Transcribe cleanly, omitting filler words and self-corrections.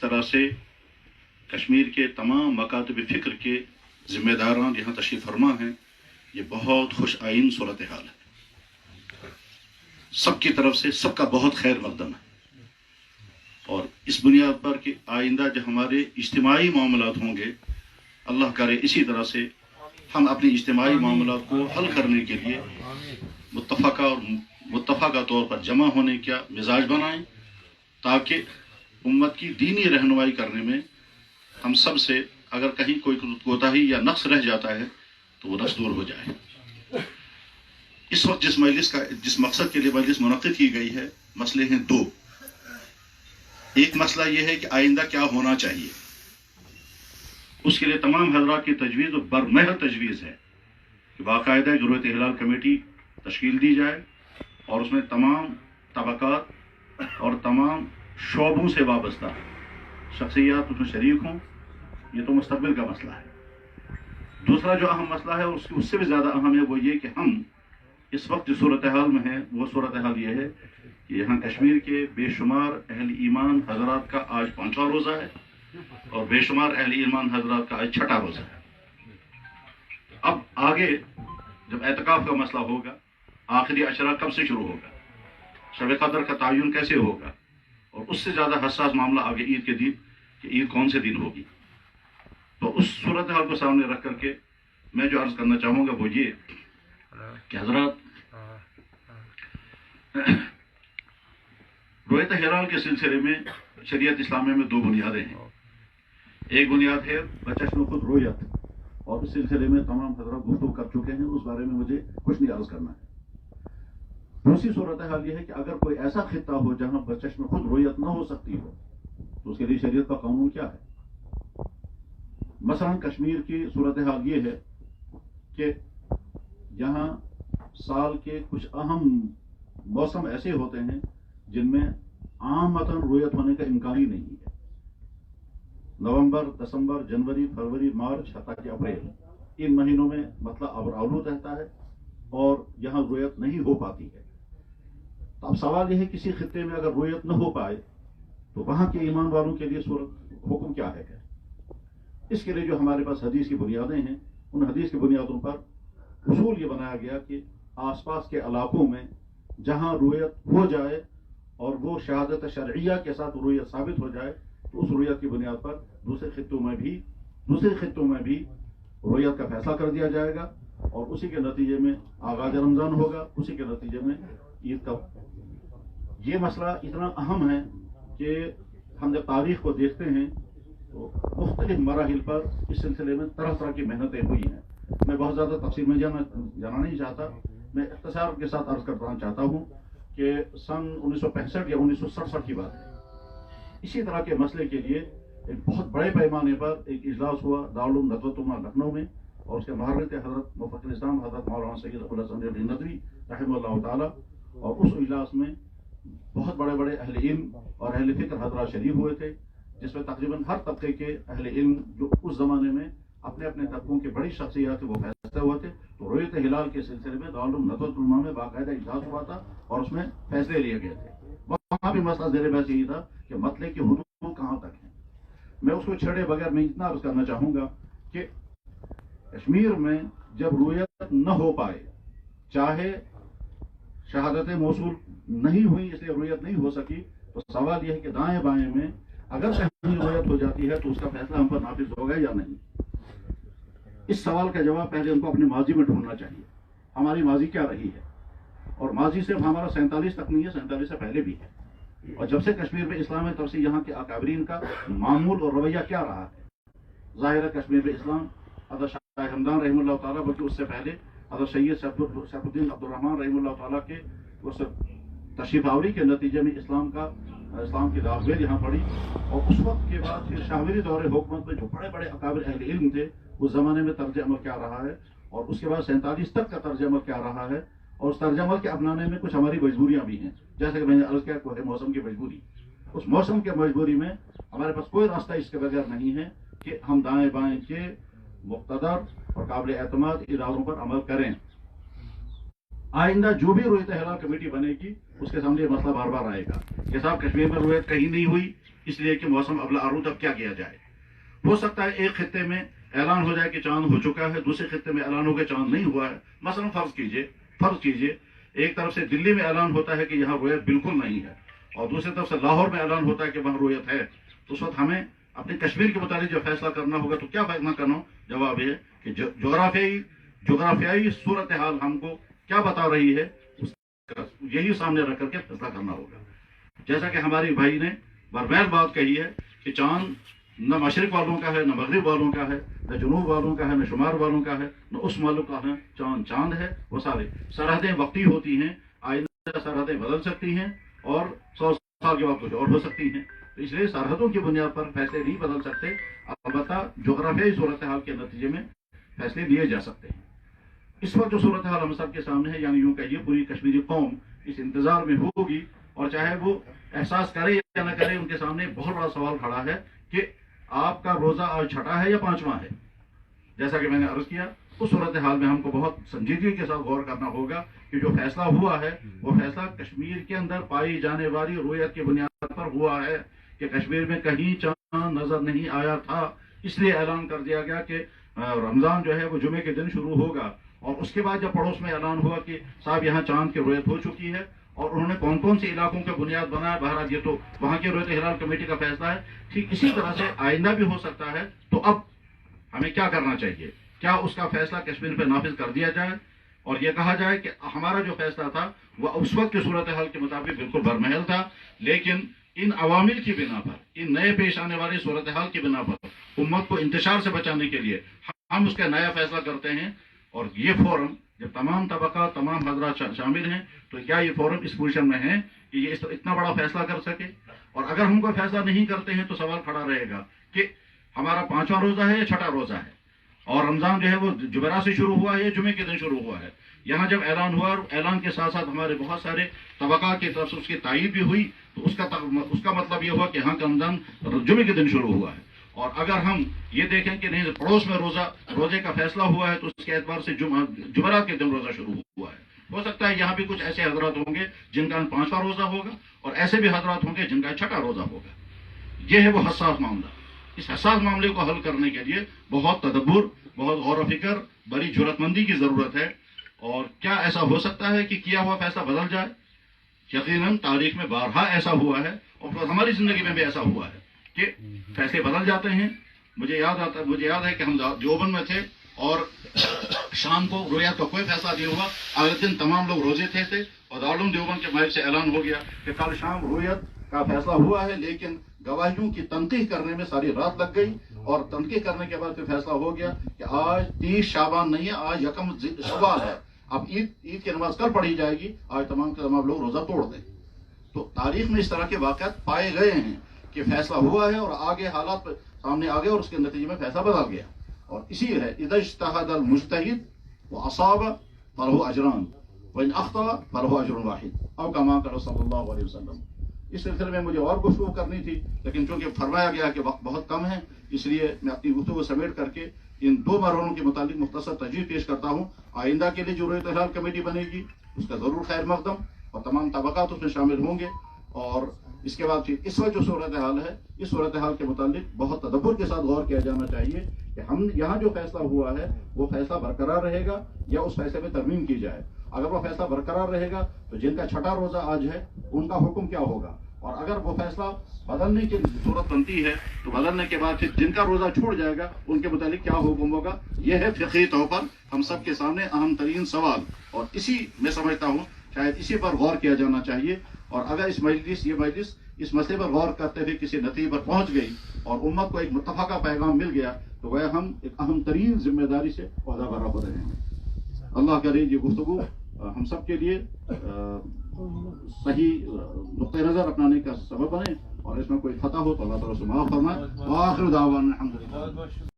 اس طرح سے کشمیر کے تمام مکاتب فکر کے ذمہ داران یہاں تشریف فرما ہیں. یہ بہت خوش آئین صورتحال ہے. سب کی طرف سے سب کا بہت خیر مقدم ہے. اور اس بنیاد پر کہ آئندہ جب ہمارے اجتماعی معاملات ہوں گے، اللہ کرے اسی طرح سے ہم اپنے اجتماعی معاملات کو حل کرنے کے لیے متفقہ طور پر جمع ہونے کا مزاج بنائیں، تاکہ امت کی دینی رہنمائی کرنے میں ہم سب سے اگر کہیں کوئی کوتاہی یا نقص رہ جاتا ہے تو وہ نقص دور ہو جائے. اس وقت جس مقصد کے لیے مجلس منعقد کی گئی ہے، مسئلے ہیں دو. ایک مسئلہ یہ ہے کہ آئندہ کیا ہونا چاہیے. اس کے لیے تمام حضرات کی تجویز اور برمحل تجویز ہے کہ باقاعدہ ضرورت ہلال کمیٹی تشکیل دی جائے اور اس میں تمام طبقات اور تمام شعبوں سے وابستہ شخصیات اس میں شریک ہوں. یہ تو مستقبل کا مسئلہ ہے. دوسرا جو اہم مسئلہ ہے اس سے بھی زیادہ اہم ہے، وہ یہ کہ ہم اس وقت جو صورتحال میں ہیں وہ صورتحال یہ ہے کہ یہاں کشمیر کے بے شمار اہل ایمان حضرات کا آج 5واں روزہ ہے اور بے شمار اہل ایمان حضرات کا آج 6واں روزہ ہے. اب آگے جب اعتکاف کا مسئلہ ہوگا، آخری عشرہ کب سے شروع ہوگا، شب قدر کا تعین کیسے ہوگا، اور اس سے زیادہ حساس معاملہ آگے عید کے دن کہ عید کون سے دن ہوگی. تو اس صورتحال کو سامنے رکھ کر کے میں جو عرض کرنا چاہوں گا وہ یہ کہ حضرات، رؤیت ہلال کے سلسلے میں شریعت اسلامیہ میں دو بنیادیں ہیں. ایک بنیاد ہے بچشم خود رؤیت، اور اس سلسلے میں تمام حضرات گفتگو کر چکے ہیں، اس بارے میں مجھے کچھ نہیں عرض کرنا ہے. دوسری صورتحال یہ ہے کہ اگر کوئی ایسا خطہ ہو جہاں بچشم خود رؤیت نہ ہو سکتی ہو تو اس کے لیے شریعت کا قانون کیا ہے. مثلا کشمیر کی صورتحال یہ ہے کہ یہاں سال کے کچھ اہم موسم ایسے ہوتے ہیں جن میں عامتاً رؤیت ہونے کا امکان ہی نہیں ہے. نومبر، دسمبر، جنوری، فروری، مارچ، حتیٰ کہ اپریل، ان مہینوں میں مطلب ابرآلود رہتا ہے اور یہاں رؤیت نہیں ہو پاتی ہے. تو اب سوال یہ ہے کسی خطے میں اگر رؤیت نہ ہو پائے تو وہاں کے ایمان والوں کے لیے حکم کیا ہے. اس کے لیے جو ہمارے پاس حدیث کی بنیادیں ہیں، ان حدیث کی بنیادوں پر اصول یہ بنایا گیا کہ آس پاس کے علاقوں میں جہاں رؤیت ہو جائے اور وہ شہادت شرعیہ کے ساتھ رؤیت ثابت ہو جائے تو اس رؤیت کی بنیاد پر دوسرے خطوں میں بھی رؤیت کا فیصلہ کر دیا جائے گا اور اسی کے نتیجے میں آغاز رمضان ہوگا، اسی کے نتیجے میں عید کا. یہ مسئلہ اتنا اہم ہے کہ ہم جب تاریخ کو دیکھتے ہیں تو مختلف مراحل پر اس سلسلے میں طرح طرح کی محنتیں ہوئی ہیں. میں بہت زیادہ تفصیل میں جانا نہیں چاہتا. میں اختصار کے ساتھ عرض کرنا چاہتا ہوں کہ سن 1965 یا 1967 کی بات ہے. اسی طرح کے مسئلے کے لیے ایک بہت بڑے پیمانے پر ایک اجلاس ہوا دارالعلوم ندوۃ الماء لکھنؤ میں، اور اس کے محرر تھے حضرت مفکر اسلام حضرت مولانا سید ابو الحسن علی ندوی رحمہ اللہ تعالی. اور اس اجلاس میں بہت بڑے بڑے اہل علم اور اہل فکر حضرات شریک ہوئے تھے، جس میں تقریباً ہر طبقے کے اہل علم جو اس زمانے میں اپنے اپنے طبقوں کے بڑی شخصیات وہ فیصلے ہوئے تھے. تو رؤیت ہلال کے سلسلے میں دارالعلوم ندوۃ الماء میں باقاعدہ اجلاس ہوا تھا اور اس میں فیصلے لیے گئے تھے. وہاں بھی مسئلہ زیر بحث یہی تھا کہ مسئلے کے حدود کہاں تک ہیں. میں اس کو چھیڑے بغیر میں اتنا عرض کرنا چاہوں گا کہ کشمیر میں جب رؤیت نہ ہو پائے، چاہے شہادتیں موصول نہیں ہوئی اس لیے رؤیت نہیں ہو سکی، تو سوال یہ ہے کہ دائیں بائیں میں اگر کہیں رؤیت ہو جاتی ہے تو اس کا فیصلہ ہم پر نافذ ہوگا یا نہیں. اس سوال کا جواب پہلے ہم کو اپنے ماضی میں ڈھونڈنا چاہیے. ہماری ماضی کیا رہی ہے، اور ماضی صرف ہمارا 47 تک نہیں ہے، 47 سے پہلے بھی ہے. اور جب سے کشمیر میں اسلام ہے تب سے یہاں کے اکابرین کا معمول اور رویہ کیا رہا ہے. ظاہر ہے کشمیر میں اسلام حضرت شاہ ہمدان رحمہ اللہ تعالیٰ، بلکہ اس سے پہلے حضرت سید سیف الدین عبدالرحمان رحمہ اللہ تعالیٰ کے تشریف آوری کے نتیجے میں اسلام کی دعوت یہاں پڑی. اور اس وقت کے بعد پھر شاہوری دور حکومت میں جو بڑے بڑے اکابر اہل علم تھے اس زمانے میں طرز عمل کیا رہا ہے، اور اس کے بعد 47 تک کا طرز عمل کیا رہا ہے. اور اس طرز عمل کے اپنانے میں کچھ ہماری مجبوریاں بھی ہیں، جیسے کہ میں نے عرض کیا کہ ہے موسم کی مجبوری. اس موسم کے مجبوری میں ہمارے پاس کوئی راستہ اس کے بغیر نہیں ہے کہ ہم دائیں بائیں کے مقتدر اور قابل اعتماد اداروں پر عمل کریں. آئندہ جو بھی رؤیت ہلال کمیٹی بنے گی اس کے سامنے یہ مسئلہ بار بار آئے گا کہ صاحب کشمیر میں رؤیت کہیں نہیں ہوئی، اس لیے کہ موسم ابلا آلود اب کیا کیا جائے. ہو سکتا ہے ایک خطے میں اعلان ہو جائے کہ چاند ہو چکا ہے, دوسرے خطے میں اعلان ہو کہ چاند نہیں ہوا ہے. مثلا فرض کیجئے ایک طرف سے دلی میں اعلان ہوتا ہے کہ یہاں رویت بالکل نہیں ہے, اور دوسری طرف سے لاہور میں اعلان ہوتا ہے کہ وہاں رویت ہے. تو اس وقت ہمیں اپنے کشمیر کے متعلق جو فیصلہ کرنا ہوگا تو کیا فیصلہ کرنا. جواب یہ کہ جغرافیائی صورتحال ہم کو کیا بتا رہی ہے, یہی سامنے رکھ کر کے فیصلہ کرنا ہوگا. جیسا کہ ہماری بھائی نے برمیر بات کہی ہے کہ چاند نہ مشرق والوں کا ہے, نہ مغرب والوں کا ہے, نہ جنوب والوں کا ہے, نہ شمال والوں کا ہے, نہ اس ملک کا ہے. چاند ہے. وہ سارے سرحدیں وقتی ہوتی ہیں, آئندہ سرحدیں بدل سکتی ہیں, اور 100 سال کے بعد کچھ اور ہو سکتی ہیں. تو اس لیے سرحدوں کی بنیاد پر فیصلے نہیں بدل سکتے, البتہ جغرافیائی صورتحال کے نتیجے میں فیصلے لیے جا سکتے ہیں. اس وقت جو صورتحال ہم سب کے سامنے ہے, یعنی یوں کہیے پوری کشمیری قوم اس انتظار میں ہوگی, اور چاہے وہ احساس کرے یا نہ کرے, ان کے سامنے بہت بڑا سوال کھڑا ہے کہ آپ کا روزہ آج چھٹا ہے یا 5واں ہے. جیسا کہ میں نے عرض کیا, اس صورتحال میں ہم کو بہت سنجیدگی کے ساتھ غور کرنا ہوگا کہ جو فیصلہ ہوا ہے وہ فیصلہ کشمیر کے اندر پائی جانے والی رویت کی بنیاد پر ہوا ہے کہ کشمیر میں کہیں چاند نظر نہیں آیا تھا, اس لیے اعلان کر دیا گیا کہ رمضان جو ہے وہ جمعے کے دن شروع ہوگا. اور اس کے بعد جب پڑوس میں اعلان ہوا کہ صاحب یہاں چاند کی رویت ہو چکی ہے, اور انہوں نے کون سے علاقوں کے بنیاد بنایا, بہرحال یہ تو وہاں کی رویت ہلال کمیٹی کا فیصلہ ہے. ٹھیک اسی طرح سے آئندہ بھی ہو سکتا ہے. تو اب ہمیں کیا کرنا چاہیے, کیا اس کا فیصلہ کشمیر پہ نافذ کر دیا جائے, اور یہ کہا جائے کہ ہمارا جو فیصلہ تھا وہ اس وقت کی صورتحال کے مطابق بالکل برمحل تھا, لیکن ان عوامل کی بنا پر, ان نئے پیش آنے والی صورتحال کی بنا پر امت کو انتشار سے بچانے کے لیے ہم اس کا نیا فیصلہ کرتے ہیں. اور یہ فورم جب تمام طبقات, تمام حضرات شامل ہیں, تو کیا یہ فورم اس پوزیشن میں ہے کہ یہ اتنا بڑا فیصلہ کر سکے؟ اور اگر ہم کوئی فیصلہ نہیں کرتے ہیں تو سوال کھڑا رہے گا کہ ہمارا 5واں روزہ ہے یا 6واں روزہ ہے, اور رمضان جو ہے وہ جمعرات سے شروع ہوا ہے یا جمعے کے دن شروع ہوا ہے. یہاں جب اعلان ہوا, اور اعلان کے ساتھ ساتھ ہمارے بہت سارے طبقات کی طرف سے اس کی تائید بھی ہوئی, تو اس کا مطلب یہ ہوا کہ ہاں کا رمضان جمعے کے دن شروع ہوا ہے. اور اگر ہم یہ دیکھیں کہ نہیں پڑوس میں روزے کا فیصلہ ہوا ہے, تو اس کے اعتبار سے جمعرات کے دن روزہ شروع ہوا ہے. ہو سکتا ہے یہاں بھی کچھ ایسے حضرات ہوں گے جن کا 5واں روزہ ہوگا, اور ایسے بھی حضرات ہوں گے جن کا 6واں روزہ ہوگا. یہ ہے وہ حساس معاملہ. اس حساس معاملے کو حل کرنے کے لیے بہت تدبر, بہت غور و فکر, بڑی جرأت مندی کی ضرورت ہے. اور کیا ایسا ہو سکتا ہے کہ کیا ہوا فیصلہ بدل جائے؟ یقیناً تاریخ میں بارہا ایسا ہوا ہے, اور ہماری زندگی میں بھی ایسا ہوا ہے کہ فیصلے بدل جاتے ہیں. مجھے یاد ہے کہ ہم دیوبند میں تھے, اور شام کو رویت کا کوئی فیصلہ نہیں ہوا. اگلے دن تمام لوگ روزے تھے, اور دارالعلوم دیوبند کے مائک سے اعلان ہو گیا کہ کل شام رویت کا فیصلہ ہوا ہے, لیکن گواہیوں کی تنقیح کرنے میں ساری رات لگ گئی. اور تنقیح کرنے کے بعد پھر فیصلہ ہو گیا کہ آج 30 شعبان نہیں ہے, آج 1 شوال ہے. اب عید کی نماز کل پڑھی جائے گی, آج تمام کے تمام لوگ روزہ توڑ دیں. تو تاریخ میں اس طرح کے واقعات پائے گئے ہیں کہ فیصلہ ہوا ہے, اور آگے حالات سامنے آ گئے, اور اس کے نتیجے میں فیصلہ بدل گیا. اور اسی ہے اذا اجتہد المجتہد واصاب فلہ اجران وان اخطأ فلہ اجر واحد او کما قال صلی اللہ علیہ وسلم. اس سلسلے میں مجھے اور گفتگو کرنی تھی, لیکن چونکہ فرمایا گیا کہ وقت بہت کم ہے, اس لیے میں اپنی گفتگو سمیٹ کر کے ان 2 مرحلوں کے متعلق مختصر تجویز پیش کرتا ہوں. آئندہ کے لیے جو رویت ہلال کمیٹی بنے گی اس کا ضرور خیر مقدم, اور تمام طبقات اس میں شامل ہوں گے. اور اس کے بعد پھر اس وقت جو صورتحال ہے, اس صورتحال کے متعلق بہت تدبر کے ساتھ غور کیا جانا چاہیے کہ ہم یہاں جو فیصلہ ہوا ہے وہ فیصلہ برقرار رہے گا یا اس فیصلے میں ترمیم کی جائے. اگر وہ فیصلہ برقرار رہے گا تو جن کا 6واں روزہ آج ہے ان کا حکم کیا ہوگا, اور اگر وہ فیصلہ بدلنے کی صورت بنتی ہے تو بدلنے کے بعد پھر جن کا روزہ چھوٹ جائے گا ان کے متعلق کیا حکم ہوگا. یہ ہے فقہی طور پر ہم سب کے سامنے اہم ترین سوال, اور اسی میں سمجھتا ہوں شاید اسی پر غور کیا جانا چاہیے. اور اگر یہ مجلس اس مسئلے پر غور کرتے ہوئے کسی نتیجے پر پہنچ گئی اور امت کو ایک متفقہ پیغام مل گیا, تو وہ ہم ایک اہم ترین ذمہ داری سے عہدہ برا ہو رہے ہیں. اللہ کرے یہ گفتگو ہم سب کے لیے صحیح نقطۂ نظر اپنانے کا سبب بنے, اور اس میں کوئی خطا ہو تو اللہ تعالیٰ سے معاف فرمائے. وآخر دعوانا الحمدللہ.